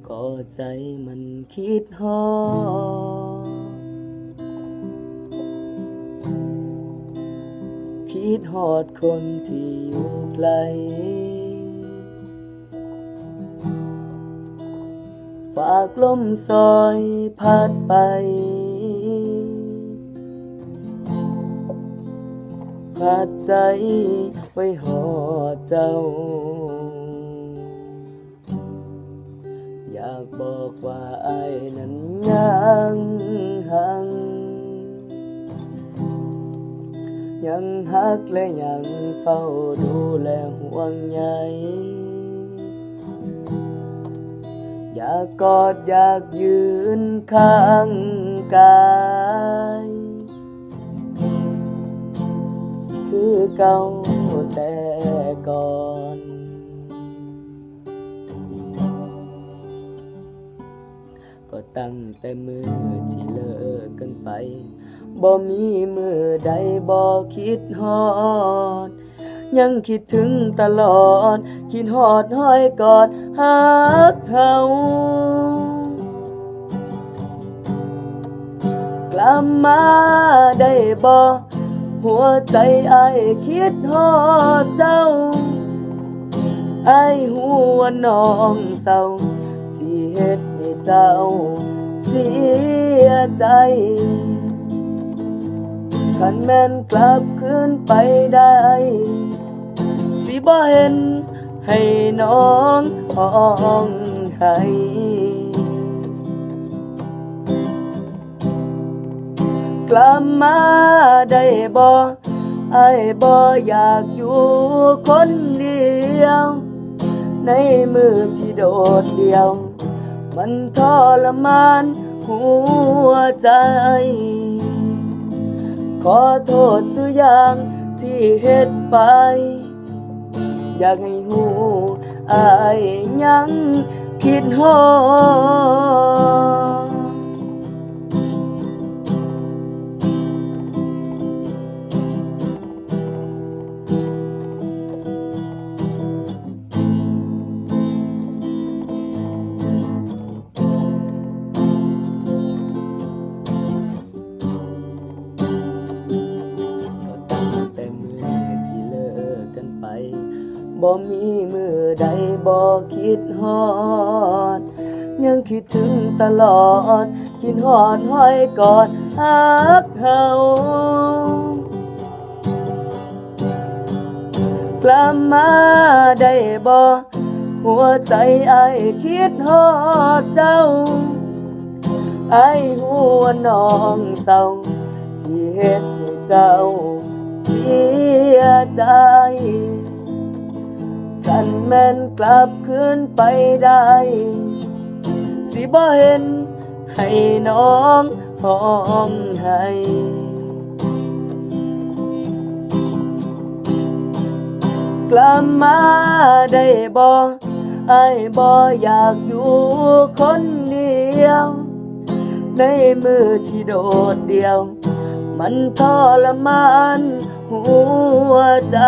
ก็ใจมันคิดฮอดคิดฮอดคนที่อยู่ไกลฝากลมซอยพัดไปพัดใจไว้หอดเจ้าอยากบอกว่าอ้ายนั้นยังฮักและยังเฝ้าดูแลห่วงใยอยากกอดอยากยืนข้างกายคือเก่าแต่ก่อนก็ตั้งแต่มือที่เลิกกันไปบ่มีมือใดบ่คิดฮอดยังคิดถึงตลอดคิดฮอดห้อยกอดฮักเฮากลับมาได้บ่หัวใจอ้ายคิดฮอดเจ้าอ้ายฮู้ว่าน้องเศร้าที่เฮ็ดให้เจ้าเสียใจคันแม่นกลับคืนไปได้สิบ่เห็นให้น้องห้องไห้กลับมาได้บ่อ้ายบ่อยากอยู่คนเดียวในมือที่โดดเดี่ยวมันทรมานหัวใจขอโทษสุอย่างที่เฮ็ดไปอยากให้ฮู้อ้ายยังคิดฮอดบ่มีมือใดบ่คิดฮอดยังคิดถึงตลอดคิดฮอดห้อยกอดฮักเฮากลับมาได้บ่หัวใจอ้ายคิดฮอดเจ้าอ้ายฮู้ว่าน้องเศร้าที่เฮ็ดให้เจ้าเสียใจคันแม่นกลับคืนไปได้สิบ่เห็นให้น้องห้องไห้กลับมาได้บ่อ้ายบ่อยากอยู่คนเดียวในมือที่โดดเดี่ยวมันทรมานหัวใจ